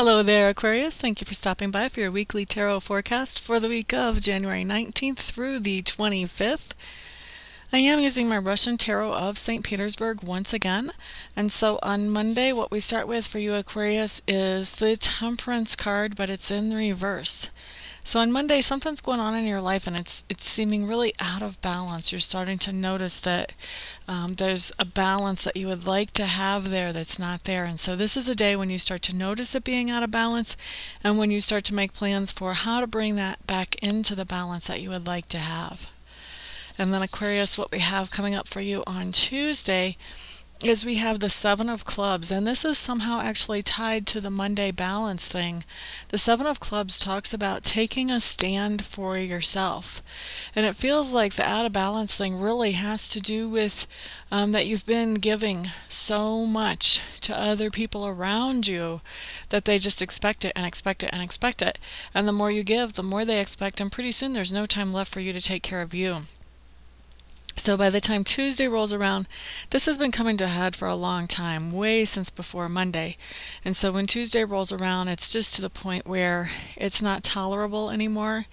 Hello there, Aquarius. Thank you for stopping by for your weekly tarot forecast for the week of January 19th through the 25th. I am using my Russian Tarot of St. Petersburg once again. And so on Monday, what we start with for you, Aquarius, is the Temperance card, but it's in reverse. So on Monday, something's going on in your life and it's seeming really out of balance. You're starting to notice that there's a balance that you would like to have there that's not there. And so this is a day when you start to notice it being out of balance and when you start to make plans for how to bring that back into the balance that you would like to have. And then Aquarius, what we have coming up for you on Tuesday is we have the Seven of Clubs, and this is somehow actually tied to the Monday balance thing. The Seven of Clubs talks about taking a stand for yourself, and it feels like the out of balance thing really has to do with that you've been giving so much to other people around you that they just expect it and expect it and expect it, and the more you give, the more they expect, and pretty soon there's no time left for you to take care of you. So by the time Tuesday rolls around, this has been coming to a head for a long time, way since before Monday. And so when Tuesday rolls around, it's just to the point where it's not tolerable anymore,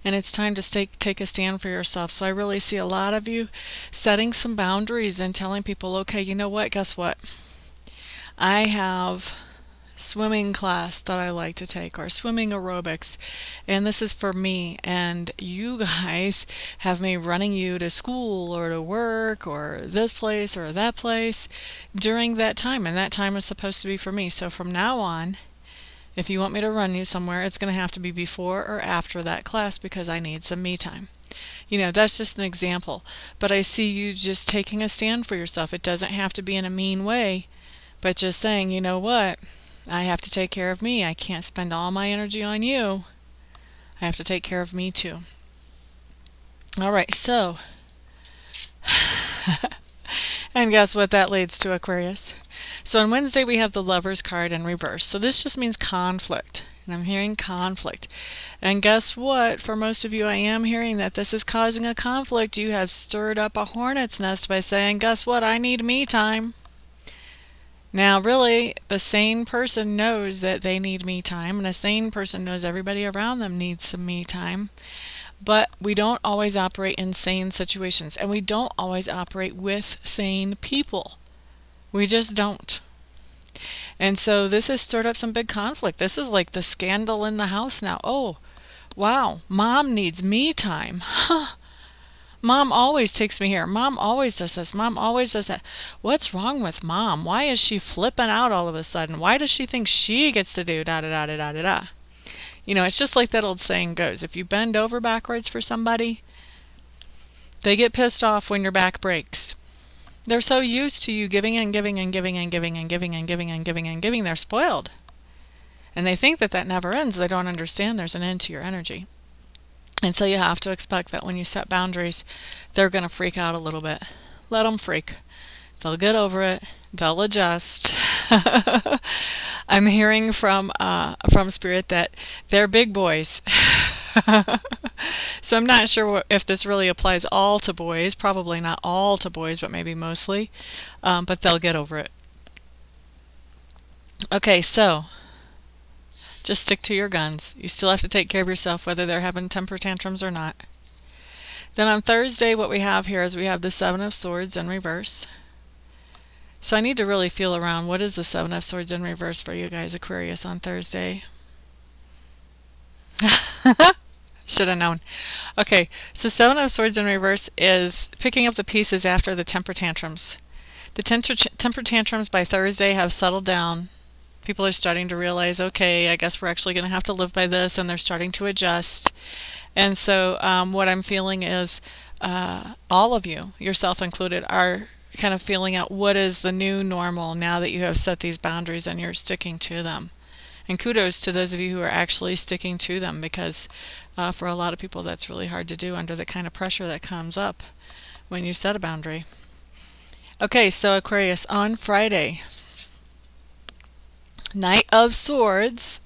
and it's time to take a stand for yourself. So I really see a lot of you setting some boundaries and telling people, okay, you know what, guess what? I have swimming class that I like to take, or swimming aerobics, and this is for me, and you guys have me running you to school or to work or this place or that place during that time, and that time is supposed to be for me. So from now on, if you want me to run you somewhere, it's going to have to be before or after that class because I need some me time. You know, that's just an example, but I see you just taking a stand for yourself. It doesn't have to be in a mean way, but just saying, you know what, I have to take care of me. I can't spend all my energy on you. I have to take care of me too. All right, so, and guess what that leads to, Aquarius? So on Wednesday we have the Lovers card in reverse. So this just means conflict, and I'm hearing conflict. And guess what? For most of you, I am hearing that this is causing a conflict. You have stirred up a hornet's nest by saying, guess what? I need me time. Now, really, the sane person knows that they need me time, and a sane person knows everybody around them needs some me time. But we don't always operate in sane situations, and we don't always operate with sane people. We just don't. And so this has stirred up some big conflict. This is like the scandal in the house now. Oh, wow, Mom needs me time. Huh. Mom always takes me here. Mom always does this. Mom always does that. What's wrong with Mom? Why is she flipping out all of a sudden? Why does she think she gets to do da da da da da da da? You know, it's just like that old saying goes. If you bend over backwards for somebody, they get pissed off when your back breaks. They're so used to you giving and giving and giving and giving and giving and giving and giving and giving. They're spoiled. And they think that that never ends. They don't understand there's an end to your energy. And so you have to expect that when you set boundaries, they're going to freak out a little bit. Let them freak. They'll get over it. They'll adjust. I'm hearing from Spirit that they're big boys. So I'm not sure if this really applies all to boys. Probably not all to boys, but maybe mostly. But they'll get over it. Okay, so just stick to your guns. You still have to take care of yourself whether they're having temper tantrums or not. Then on Thursday, what we have here is we have the Seven of Swords in reverse. So I need to really feel around. What is the Seven of Swords in reverse for you guys, Aquarius, on Thursday? Should have known. Okay, so Seven of Swords in reverse is picking up the pieces after the temper tantrums. The temper tantrums by Thursday have settled down. People are starting to realize, okay, I guess we're actually going to have to live by this, and they're starting to adjust. And so what I'm feeling is all of you, yourself included, are kind of feeling out what is the new normal now that you have set these boundaries and you're sticking to them. And kudos to those of you who are actually sticking to them, because for a lot of people that's really hard to do under the kind of pressure that comes up when you set a boundary. Okay, so Aquarius, on Friday, Knight of Swords,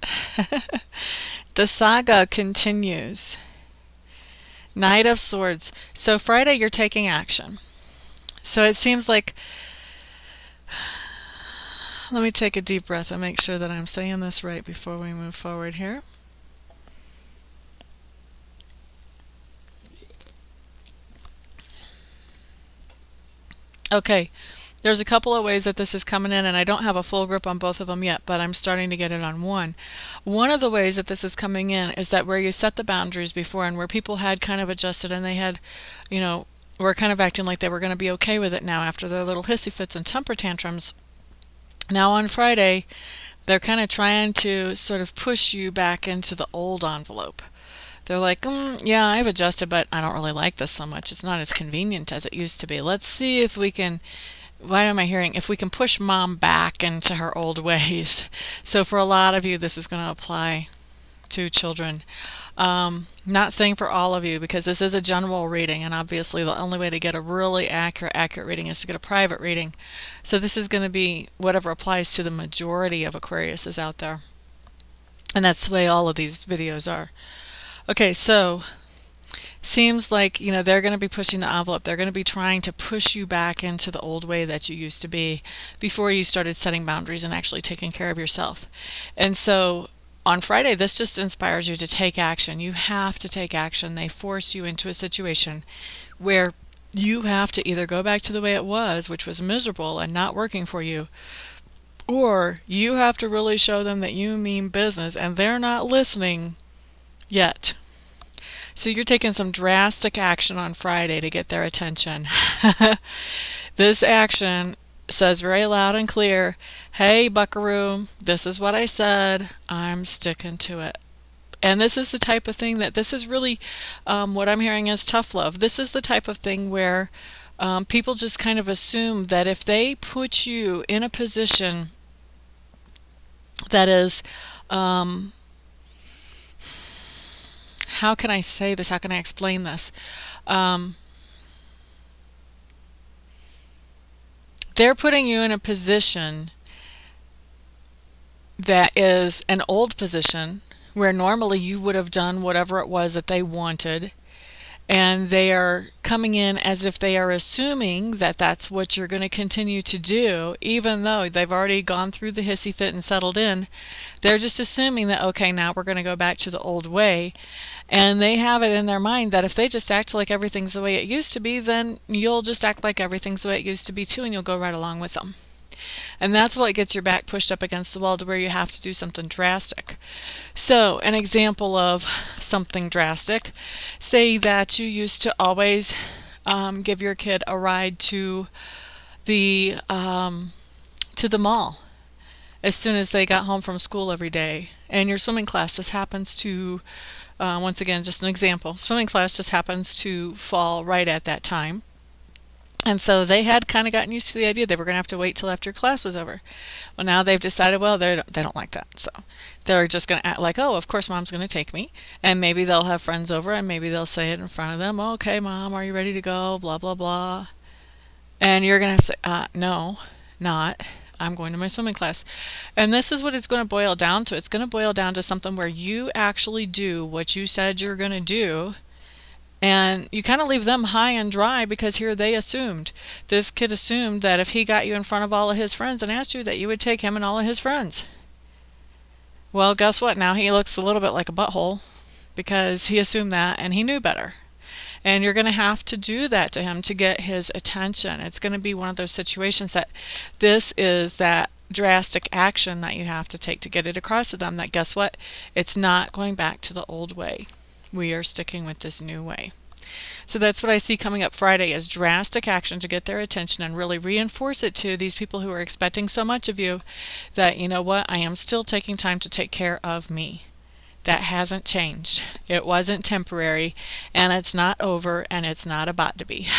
the saga continues. Knight of Swords. So Friday you're taking action. So it seems like Let me take a deep breath and make sure that I'm saying this right before we move forward here. Okay, there's a couple of ways that this is coming in, and I don't have a full grip on both of them yet, but I'm starting to get it on one. One of the ways that this is coming in is that where you set the boundaries before and where people had kind of adjusted and they had, were kind of acting like they were going to be okay with it now after their little hissy fits and temper tantrums. Now on Friday, they're kind of trying to sort of push you back into the old envelope. They're like, yeah, I've adjusted, but I don't really like this so much. It's not as convenient as it used to be. Let's see if we can, why am I hearing, if we can push mom back into her old ways. So for a lot of you, this is going to apply to children. Not saying for all of you, because this is a general reading, and obviously the only way to get a really accurate reading is to get a private reading. So this is going to be whatever applies to the majority of Aquariuses out there. And that's the way all of these videos are. Okay, so seems like, they're going to be pushing the envelope. They're going to be trying to push you back into the old way that you used to be before you started setting boundaries and actually taking care of yourself. And so on Friday, this just inspires you to take action. You have to take action. They force you into a situation where you have to either go back to the way it was, which was miserable and not working for you, or you have to really show them that you mean business and they're not listening yet. So you're taking some drastic action on Friday to get their attention. This action says very loud and clear, hey buckaroo, this is what I said, I'm sticking to it. And this is the type of thing that, this is really what I'm hearing is tough love. This is the type of thing where people just kind of assume that if they put you in a position that is, how can I say this? How can I explain this? They're putting you in a position that is an old position where normally you would have done whatever it was that they wanted, and they are coming in as if they are assuming that that's what you're going to continue to do, even though they've already gone through the hissy fit and settled in. They're just assuming that, okay, now we're going to go back to the old way. And they have it in their mind that if they just act like everything's the way it used to be, then you'll just act like everything's the way it used to be too, and you'll go right along with them. And that's what gets your back pushed up against the wall to where you have to do something drastic. So an example of something drastic, say that you used to always give your kid a ride to the mall as soon as they got home from school every day, and your swimming class just happens to, once again, just an example, swimming class just happens to fall right at that time. And so they had kind of gotten used to the idea they were going to have to wait till after class was over. Well, now they've decided, well, they don't like that. So they're just going to act like, oh, of course mom's going to take me. And maybe they'll have friends over and maybe they'll say it in front of them. Okay, mom, are you ready to go? Blah, blah, blah. And you're going to have to say, no, not. I'm going to my swimming class. And this is what it's going to boil down to. It's going to boil down to something where you actually do what you said you're going to do. And you kind of leave them high and dry because here they assumed. This kid assumed that if he got you in front of all of his friends and asked you, that you would take him and all of his friends. Well, guess what? Now he looks a little bit like a butthole because he assumed that and he knew better. And you're going to have to do that to him to get his attention. It's going to be one of those situations that this is that drastic action that you have to take to get it across to them that, guess what? It's not going back to the old way. We are sticking with this new way. So that's what I see coming up Friday is drastic action to get their attention and really reinforce it to these people who are expecting so much of you that, you know what, I am still taking time to take care of me. That hasn't changed. It wasn't temporary, and it's not over, and it's not about to be.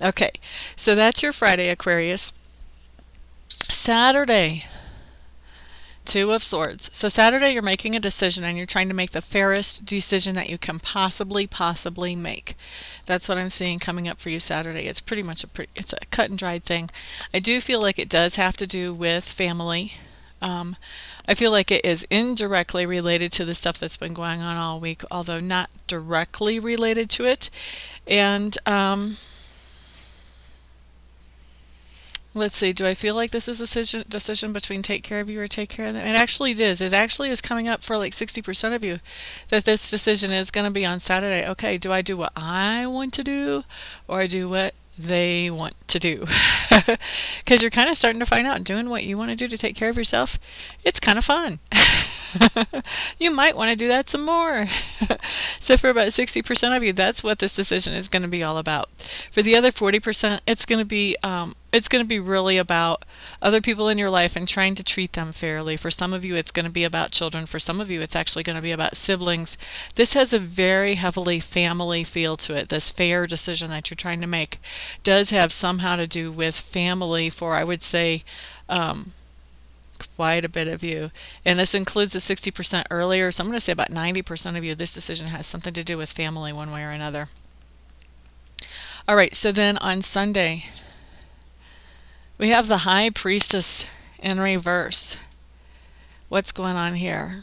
Okay, so that's your Friday, Aquarius. Saturday. Two of Swords. So Saturday you're making a decision and you're trying to make the fairest decision that you can possibly make. That's what I'm seeing coming up for you Saturday. It's pretty much it's a cut and dried thing. I do feel like it does have to do with family. I feel like it is indirectly related to the stuff that's been going on all week, although not directly related to it. And Let's see, do I feel like this is a decision between take care of you or take care of them? It actually is. It actually is coming up for like 60% of you that this decision is going to be on Saturday. Okay, do I do what I want to do or do what they want to do? Because you're kind of starting to find out doing what you want to do to take care of yourself, it's kind of fun. You might want to do that some more. So for about 60% of you, that's what this decision is going to be all about. For the other 40%, it's going to be really about other people in your life and trying to treat them fairly. For some of you, it's going to be about children. For some of you, it's actually going to be about siblings. This has a very heavily family feel to it. This fair decision that you're trying to make does have somehow to do with family for, I would say, quite a bit of you. And this includes the 60% earlier, so I'm going to say about 90% of you, this decision has something to do with family one way or another. All right, so then on Sunday, we have the High Priestess in reverse. What's going on here?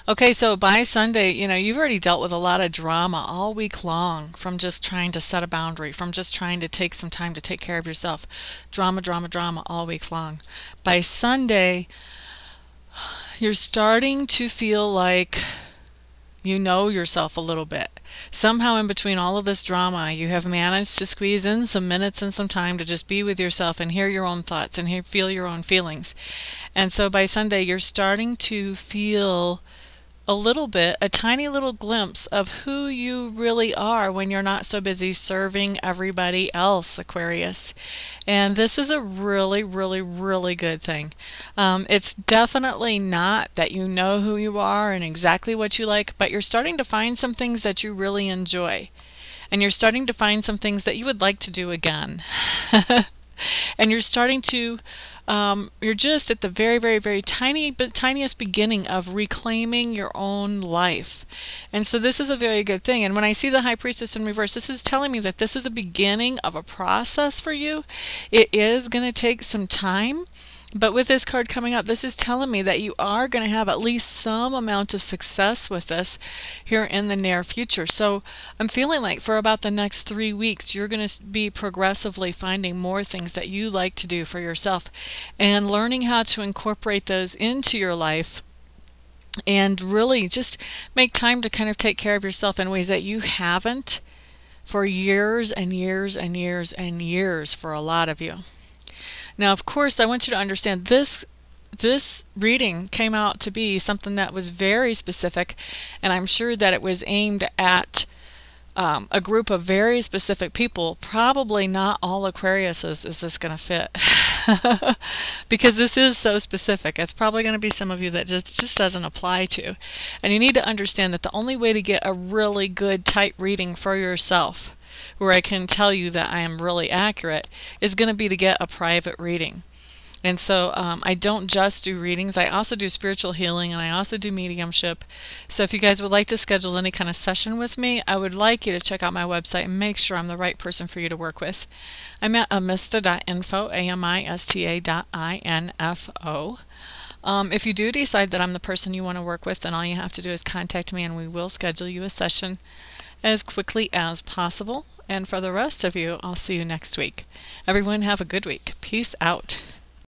Okay, so by Sunday, you've already dealt with a lot of drama all week long from just trying to set a boundary, from just trying to take some time to take care of yourself. Drama, drama, drama all week long. By Sunday, you're starting to feel like you know yourself a little bit. Somehow in between all of this drama, you have managed to squeeze in some minutes and some time to just be with yourself and hear your own thoughts and feel your own feelings. And so by Sunday, you're starting to feel a little bit, a tiny little glimpse of who you really are when you're not so busy serving everybody else, Aquarius. And this is a really, really, really good thing. It's definitely not that you know who you are and exactly what you like, but you're starting to find some things that you really enjoy. And you're starting to find some things that you would like to do again. And you're starting to you're just at the very, very, very tiniest beginning of reclaiming your own life. And so this is a very good thing. And when I see the High Priestess in reverse, this is telling me that this is a beginning of a process for you. It is going to take some time. But with this card coming up, this is telling me that you are going to have at least some amount of success with this here in the near future. So I'm feeling like for about the next 3 weeks, you're going to be progressively finding more things that you like to do for yourself and learning how to incorporate those into your life and really just make time to kind of take care of yourself in ways that you haven't for years and years and years and years for a lot of you. Now, of course, I want you to understand this reading came out to be something that was very specific, and I'm sure that it was aimed at a group of very specific people. Probably not all Aquariuses is this going to fit because this is so specific. It's probably going to be some of you that just doesn't apply to. And you need to understand that the only way to get a really good, tight reading for yourself, where I can tell you that I am really accurate, is going to be to get a private reading. And so I don't just do readings, I also do spiritual healing and I also do mediumship. So if you guys would like to schedule any kind of session with me, I would like you to check out my website and make sure I'm the right person for you to work with. I'm at amista.info, amista.info. If you do decide that I'm the person you want to work with, then all you have to do is contact me and we will schedule you a session as quickly as possible. And for the rest of you, I'll see you next week. Everyone have a good week. Peace out.